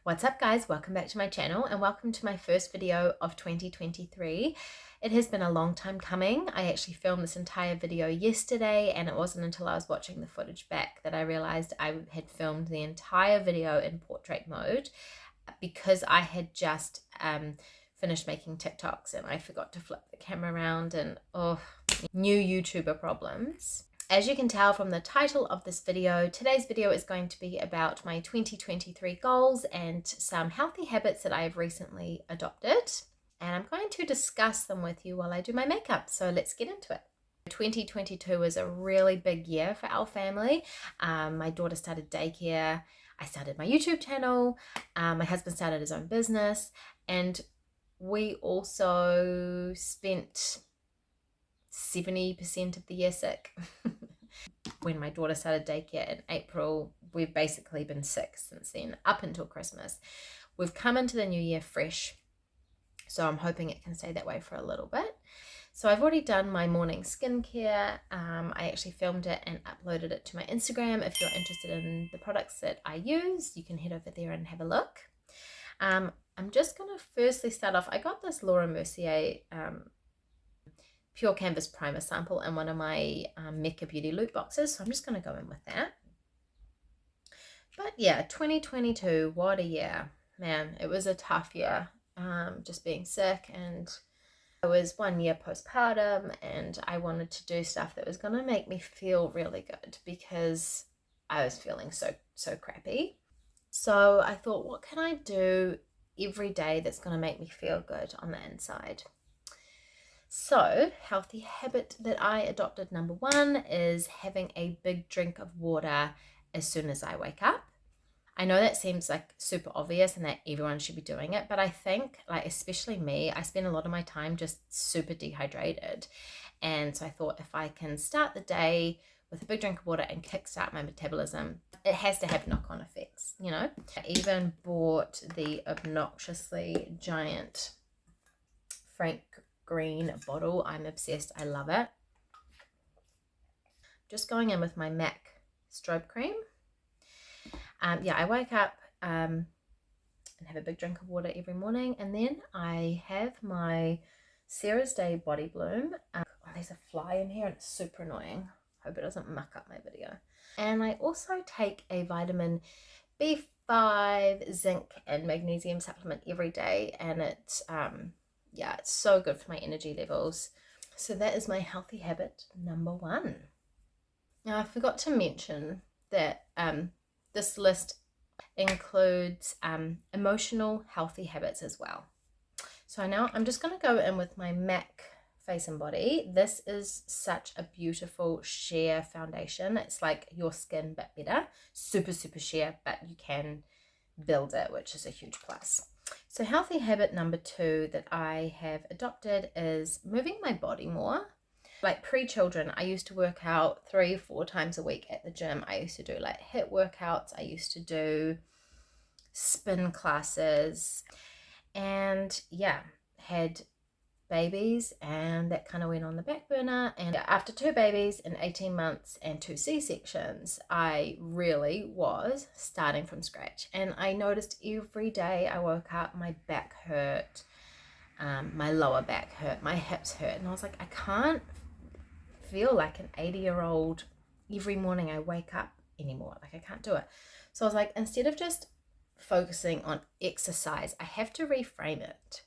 What's up guys, welcome back to my channel and welcome to my first video of 2023. It has been a long time coming. I actually filmed this entire video yesterday and it wasn't until I was watching the footage back that I realized I had filmed the entire video in portrait mode because I had just finished making TikToks and I forgot to flip the camera around and new YouTuber problems. As you can tell from the title of this video, today's video is going to be about my 2023 goals and some healthy habits that I have recently adopted. And I'm going to discuss them with you while I do my makeup. So let's get into it. 2022 was a really big year for our family. My daughter started daycare. I started my YouTube channel. My husband started his own business. And we also spent 70% of the year sick. When my daughter started daycare in April, we've basically been sick since then, up until Christmas. We've come into the new year fresh, so I'm hoping it can stay that way for a little bit. So I've already done my morning skincare. I actually filmed it and uploaded it to my Instagram. If you're interested in the products that I use, you can head over there and have a look. I'm just going to firstly start off. I got this Laura Mercier Pure Canvas Primer sample in one of my Mecca Beauty loot boxes, so I'm just going to go in with that. But yeah, 2022, what a year. Man, it was a tough year, just being sick, and I was 1 year postpartum, and I wanted to do stuff that was going to make me feel really good because I was feeling so crappy. So I thought, what can I do every day that's going to make me feel good on the inside? So, healthy habit that I adopted, number one, is having a big drink of water as soon as I wake up. I know that seems like super obvious and that everyone should be doing it, but I think, like, especially me, I spend a lot of my time just super dehydrated. And so I thought if I can start the day with a big drink of water and kickstart my metabolism, it has to have knock-on effects, you know? I even bought the obnoxiously giant Frank green bottle. I'm obsessed. I love it. Just going in with my MAC strobe cream. Yeah, I wake up and have a big drink of water every morning, and then I have my Sarah's Day Body Bloom. Oh, there's a fly in here and it's super annoying. Hope it doesn't muck up my video. And I also take a vitamin B5, zinc, and magnesium supplement every day, and it's yeah, it's so good for my energy levels. So that is my healthy habit number one. Now I forgot to mention that this list includes emotional healthy habits as well. So now I'm just going to go in with my MAC Face and Body. This is such a beautiful sheer foundation. It's like your skin but better. Super sheer, but you can build it, which is a huge plus. So healthy habit number two that I have adopted is moving my body more. Like pre-children, I used to work out 3-4 times a week at the gym. I used to do like HIIT workouts. I used to do spin classes, and yeah, had babies, and that kind of went on the back burner. And after 2 babies in 18 months and 2 C-sections, I really was starting from scratch. And I noticed every day I woke up, my back hurt, my lower back hurt, my hips hurt, and I was like, I can't feel like an 80-year-old every morning I wake up anymore. Like, I can't do it. So I was like, instead of just focusing on exercise, I have to reframe it.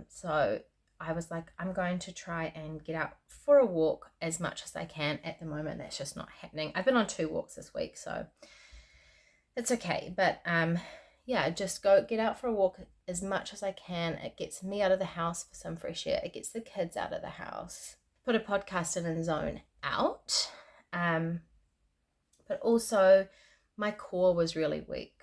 So I was like, I'm going to try and get out for a walk as much as I can. At the moment, that's just not happening. I've been on 2 walks this week, so it's okay. But yeah, just go get out for a walk as much as I can. It gets me out of the house for some fresh air. It gets the kids out of the house. Put a podcast in and zone out. But also my core was really weak.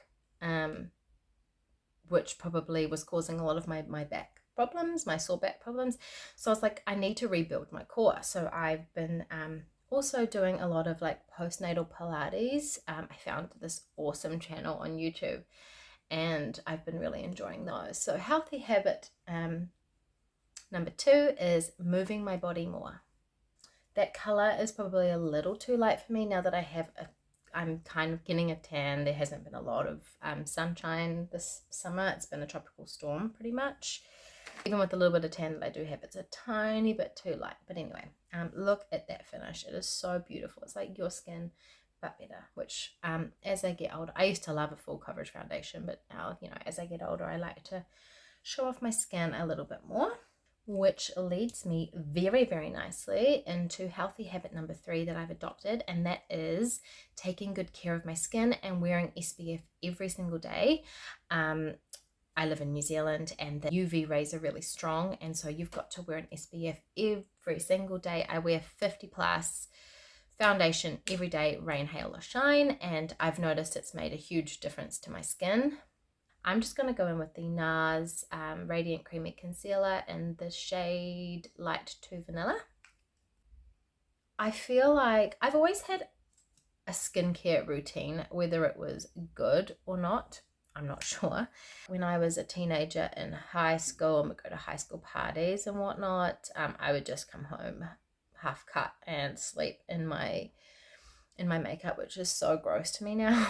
Which probably was causing a lot of my back problems, my sore back problems. So I was like, I need to rebuild my core. So I've been also doing a lot of like postnatal Pilates. I found this awesome channel on YouTube, and I've been really enjoying those. So healthy habit number two is moving my body more. That color is probably a little too light for me now that I have I'm kind of getting a tan. There hasn't been a lot of sunshine this summer. It's been a tropical storm pretty much. Even with the little bit of tan that I do have, it's a tiny bit too light. But anyway, look at that finish. It is so beautiful. It's like your skin, but better. Which as I get older, I used to love a full coverage foundation, but now, you know, as I get older, I like to show off my skin a little bit more. Which leads me very, very nicely into healthy habit number 3 that I've adopted, and that is taking good care of my skin and wearing SPF every single day. I live in New Zealand and the UV rays are really strong, and so you've got to wear an SPF every single day. I wear 50 plus foundation every day, rain, hail or shine, and I've noticed it's made a huge difference to my skin. I'm just going to go in with the NARS Radiant Creamy Concealer in the shade Light to Vanilla. I feel like I've always had a skincare routine, whether it was good or not, I'm not sure. When I was a teenager in high school and would go to high school parties and whatnot, I would just come home half cut and sleep in my makeup, which is so gross to me now.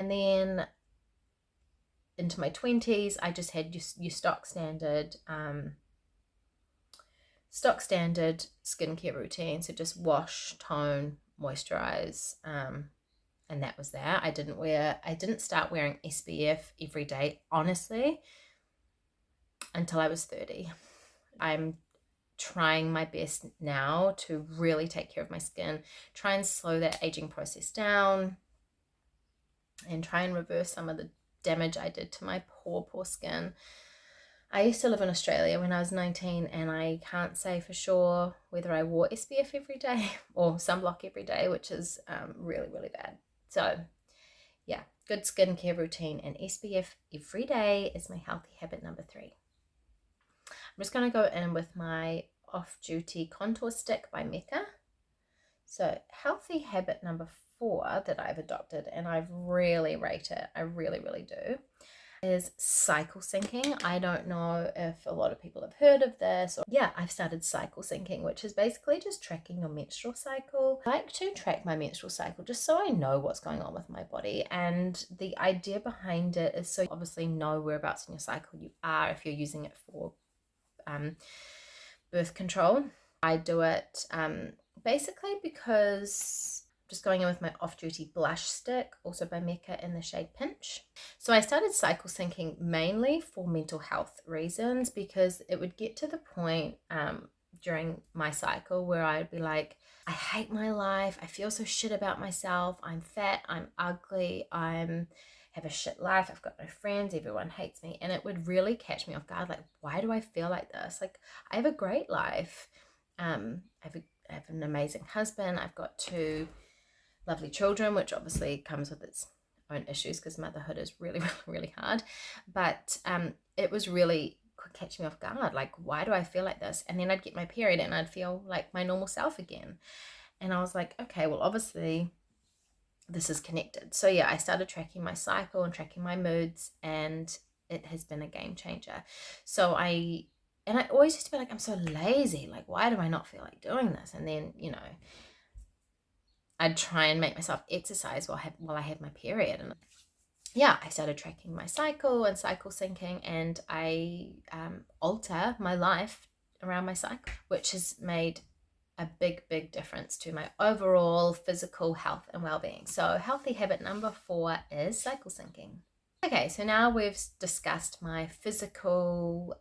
And then into my 20s, I just had your stock standard skincare routine. So just wash, tone, moisturize, and that was that. I didn't start wearing SPF every day, honestly, until I was 30. I'm trying my best now to really take care of my skin, try and slow that aging process down, and try and reverse some of the damage I did to my poor skin. I used to live in Australia when I was 19, and I can't say for sure whether I wore SPF every day or sunblock every day, which is really, really bad. So yeah, good skincare routine and SPF every day is my healthy habit number 3. I'm just going to go in with my off-duty contour stick by Mecca. So healthy habit number 4 that I've adopted, and I really rate it, I really, really do, is cycle syncing. I don't know if a lot of people have heard of this. Yeah, I've started cycle syncing, which is basically just tracking your menstrual cycle. I like to track my menstrual cycle just so I know what's going on with my body, and the idea behind it is so you obviously know whereabouts in your cycle you are if you're using it for birth control. I do it basically because just going in with my off-duty blush stick, also by Mecca in the shade Pinch. So I started cycle syncing mainly for mental health reasons, because it would get to the point during my cycle where I'd be like, I hate my life, I feel so shit about myself, I'm fat, I'm ugly, I have a shit life, I've got no friends, everyone hates me. And it would really catch me off guard, like, why do I feel like this? Like, I have a great life. I have an amazing husband, I've got 2 lovely children, which obviously comes with its own issues because motherhood is really, really, really hard. But it was really catch me off guard, like, why do I feel like this? And then I'd get my period and I'd feel like my normal self again. And I was like, okay, well, obviously this is connected. So yeah, I started tracking my cycle and tracking my moods, and it has been a game changer. So I always used to be like, I'm so lazy, like, why do I not feel like doing this? And then, you know, I'd try and make myself exercise while I had my period. And yeah, I started tracking my cycle and cycle syncing, and I alter my life around my cycle, which has made a big difference to my overall physical health and well-being. So healthy habit number 4 is cycle syncing. Okay, so now we've discussed my physical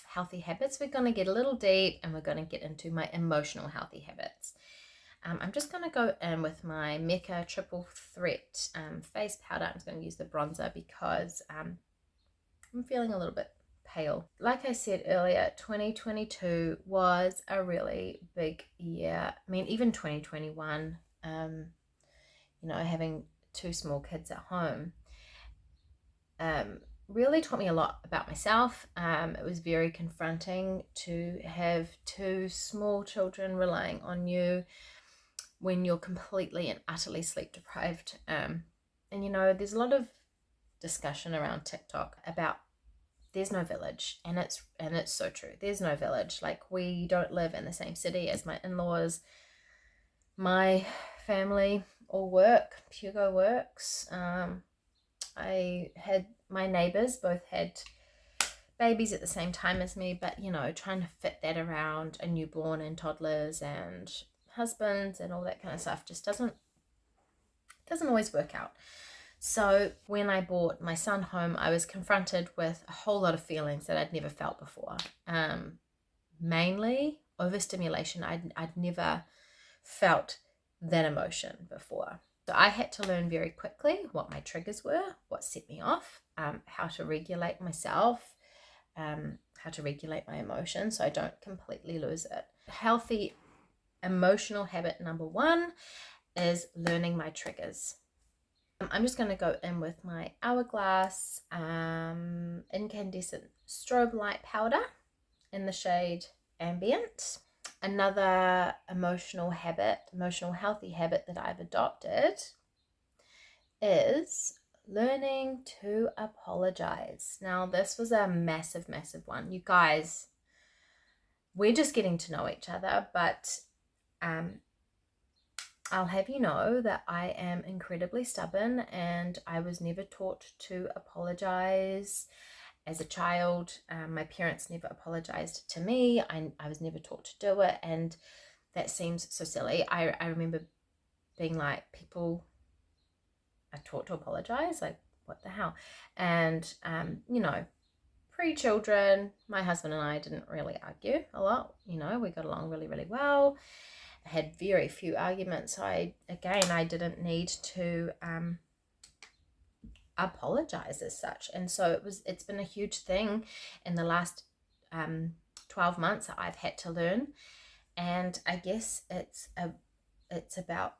healthy habits. We're going to get a little deep, and we're going to get into my emotional healthy habits. I'm just going to go in with my Mecca Triple Threat face powder. I'm just going to use the bronzer because I'm feeling a little bit pale. Like I said earlier, 2022 was a really big year. I mean, even 2021, you know, having 2 small kids at home really taught me a lot about myself. It was very confronting to have 2 small children relying on you when you're completely and utterly sleep deprived. And you know, there's a lot of discussion around TikTok about there's no village, and it's so true. There's no village. Like, we don't live in the same city as my in-laws. My family all work, Hugo works. I had, my neighbors both had babies at the same time as me, but you know, trying to fit that around a newborn and toddlers and husbands and all that kind of stuff just doesn't always work out. So when I brought my son home, I was confronted with a whole lot of feelings that I'd never felt before. Mainly overstimulation. I'd never felt that emotion before. So I had to learn very quickly what my triggers were, what set me off, how to regulate myself, how to regulate my emotions so I don't completely lose it. Healthy emotional habit number 1 is learning my triggers. I'm just going to go in with my Hourglass incandescent strobe light powder in the shade Ambient. Another emotional healthy habit that I've adopted is learning to apologize. Now, this was a massive one. You guys, we're just getting to know each other, but I'll have you know that I am incredibly stubborn and I was never taught to apologize. As a child, my parents never apologized to me. I was never taught to do it, and that seems so silly. I remember being like, people are taught to apologize? Like, what the hell? And, you know, pre-children, my husband and I didn't really argue a lot. You know, we got along really, really well. I had very few arguments. So I didn't need to apologize as such. And so it's been a huge thing in the last 12 months that I've had to learn. And I guess it's about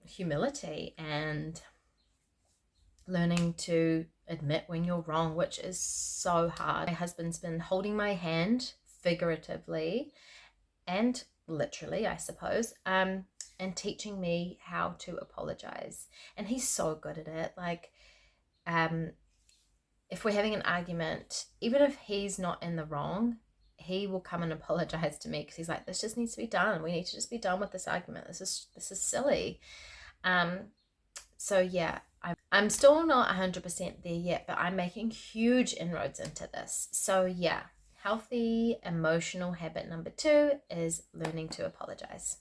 humility and learning to admit when you're wrong, which is so hard. My husband's been holding my hand figuratively and literally, I suppose, and teaching me how to apologize. And he's so good at it. Like, if we're having an argument, even if he's not in the wrong, he will come and apologize to me because he's like, this just needs to be done. We need to just be done with this argument. This is silly. So yeah, I'm still not 100% there yet, but I'm making huge inroads into this. So yeah, healthy emotional habit number 2 is learning to apologize.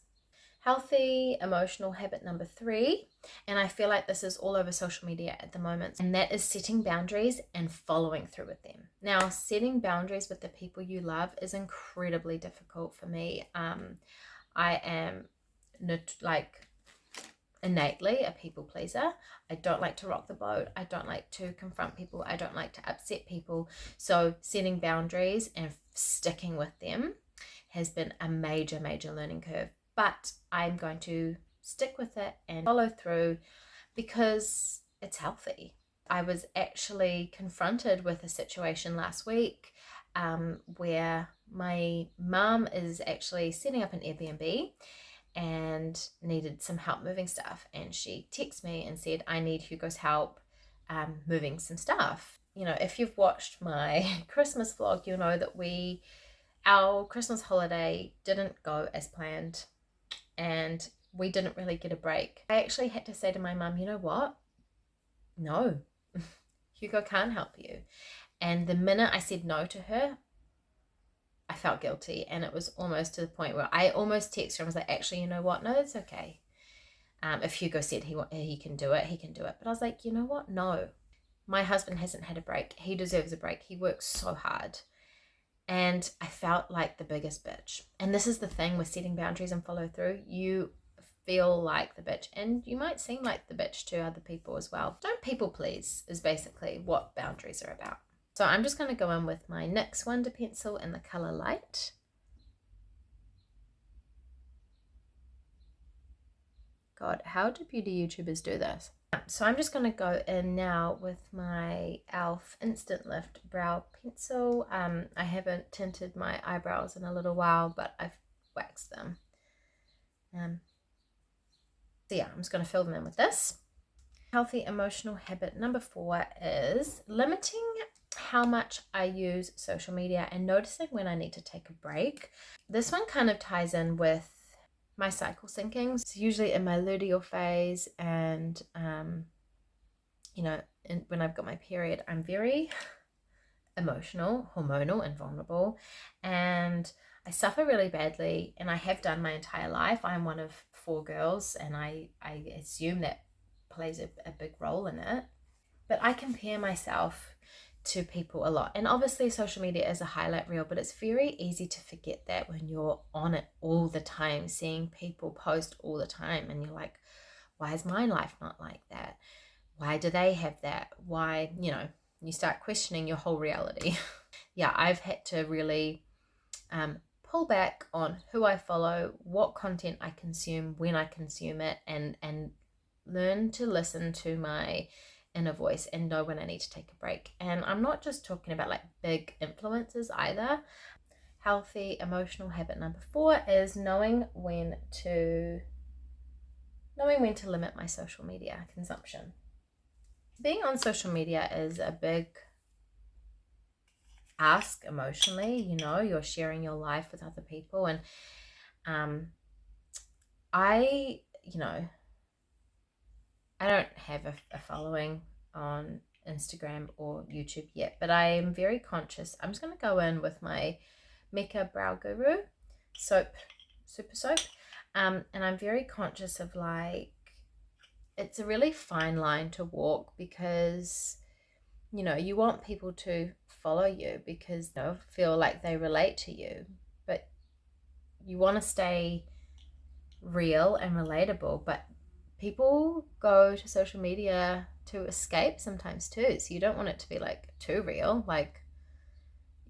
Healthy emotional habit number 3, and I feel like this is all over social media at the moment, and that is setting boundaries and following through with them. Now, setting boundaries with the people you love is incredibly difficult for me. I am innately a people pleaser. I don't like to rock the boat. I don't like to confront people. I don't like to upset people. So setting boundaries and sticking with them has been a major learning curve. But I'm going to stick with it and follow through because it's healthy. I was actually confronted with a situation last week where my mum is actually setting up an Airbnb and needed some help moving stuff. And she texted me and said, I need Hugo's help moving some stuff. You know, if you've watched my Christmas vlog, you'll know that our Christmas holiday didn't go as planned. And we didn't really get a break. I actually had to say to my mum, you know what? No, Hugo can't help you. And the minute I said no to her, I felt guilty. And it was almost to the point where I almost texted her and was like, actually, you know what? No, it's okay. If Hugo said he can do it, he can do it. But I was like, you know what? No. My husband hasn't had a break. He deserves a break. He works so hard. And I felt like the biggest bitch. And this is the thing with setting boundaries and follow through. You feel like the bitch, and you might seem like the bitch to other people as well. Don't people please is basically what boundaries are about. So I'm just going to go in with my NYX Wonder Pencil in the color Light. God, how do beauty YouTubers do this? So I'm just going to go in now with my e.l.f. Instant Lift Brow Pencil. I haven't tinted my eyebrows in a little while, but I've waxed them. So yeah, I'm just going to fill them in with this. Healthy emotional habit number 4 is limiting how much I use social media and noticing when I need to take a break. This one kind of ties in with my cycle syncing. It's usually in my luteal phase, and when I've got my period, I'm very emotional, hormonal, and vulnerable, and I suffer really badly, and I have done my entire life. I'm one of 4 girls, and I assume that plays a big role in it. But I compare myself to people a lot, and obviously social media is a highlight reel, but it's very easy to forget that when you're on it all the time, seeing people post all the time, and you're like, why is my life not like that? Why do they have that? Why, you start questioning your whole reality. Yeah, I've had to really pull back on who I follow, what content I consume, when I consume it, and learn to listen to my inner voice and know when I need to take a break. And I'm not just talking about like big influencers either. Healthy emotional habit number 4 is knowing when to limit my social media consumption. Being on social media is a big ask emotionally. You're sharing your life with other people, and I don't have a following on Instagram or YouTube yet, but I am very conscious. I'm just going to go in with my Mecca Brow Guru soap, super soap, and I'm very conscious of like, it's a really fine line to walk, because you want people to follow you because they feel like they relate to you, but you want to stay real and relatable. But people go to social media to escape sometimes too, so you don't want it to be like too real, like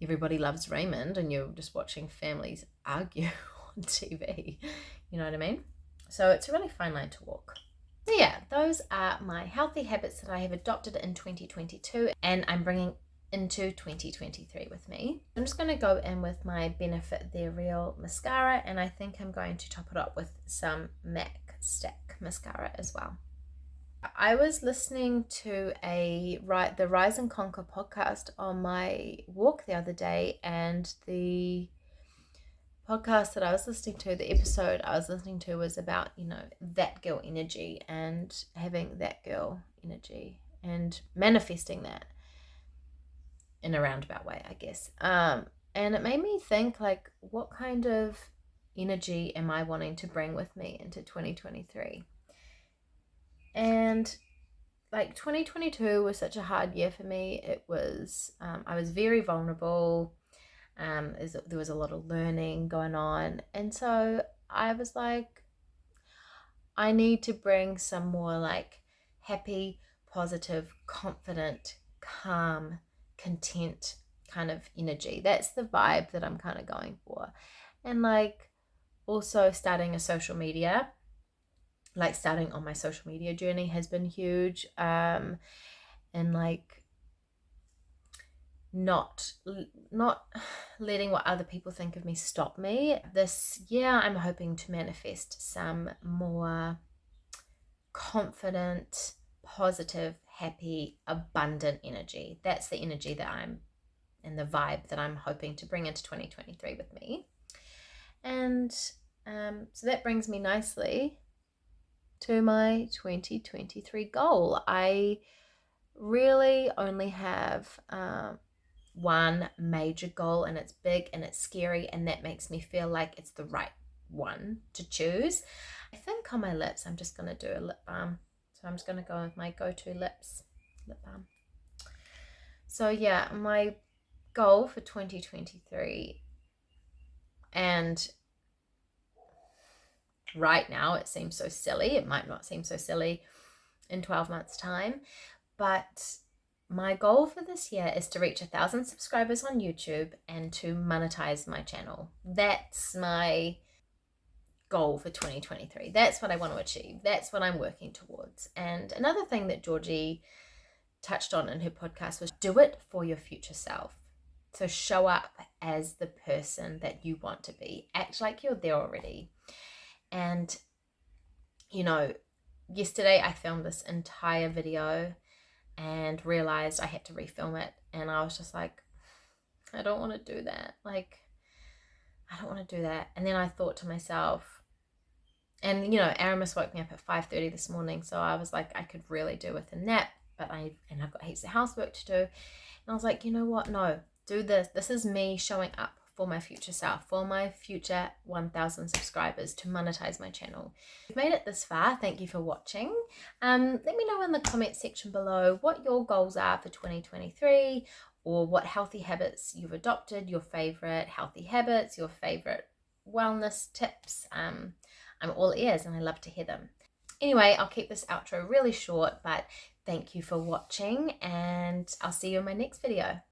Everybody Loves Raymond and you're just watching families argue on TV. You know what I mean? So it's a really fine line to walk. So yeah, those are my healthy habits that I have adopted in 2022 and I'm bringing into 2023 with me. I'm just going to go in with my Benefit They're Real mascara, and I think I'm going to top it up with some MAC Stack mascara as well. I was listening to the Rise and Conquer podcast on my walk the other day, and the podcast that I was listening to, the episode I was listening to, was about, that girl energy and having that girl energy and manifesting that in a roundabout way, I guess. And it made me think, like, what kind of energy am I wanting to bring with me into 2023? And like 2022 was such a hard year for me. It was, I was very vulnerable. There was a lot of learning going on. And so I was like, I need to bring some more like happy, positive, confident, calm, content kind of energy. That's the vibe that I'm kind of going for. And like also starting a social media, like starting on my social media journey has been huge. And like not letting what other people think of me stop me. This year I'm hoping to manifest some more confident, positive, happy, abundant energy. That's the energy that I'm, and the vibe that I'm hoping to bring into 2023 with me. And so that brings me nicely to my 2023 goal. I really only have one major goal, and it's big and it's scary, and that makes me feel like it's the right one to choose. I think on my lips I'm just going to do a lip balm, so I'm just going to go with my go-to lip balm. So yeah, my goal for 2023, and right now it seems so silly, it might not seem so silly in 12 months time, but my goal for this year is to reach 1,000 subscribers on YouTube and to monetize my channel. That's my goal for 2023. That's what I want to achieve. That's what I'm working towards. And another thing that Georgie touched on in her podcast was do it for your future self. So show up as the person that you want to be. Act like you're there already. And, yesterday I filmed this entire video and realized I had to refilm it, and I was just like, I don't want to do that. Like, I don't want to do that. And then I thought to myself, And, you know, Aramis woke me up at 5:30 this morning, so I was like, I could really do with a nap, but I've got heaps of housework to do. And I was like, you know what? No, do this. This is me showing up for my future self, for my future 1,000 subscribers, to monetize my channel. If you've made it this far, thank you for watching. Let me know in the comment section below what your goals are for 2023, or what healthy habits you've adopted, your favorite healthy habits, your favorite wellness tips. I'm all ears and I love to hear them. Anyway, I'll keep this outro really short, but thank you for watching and I'll see you in my next video.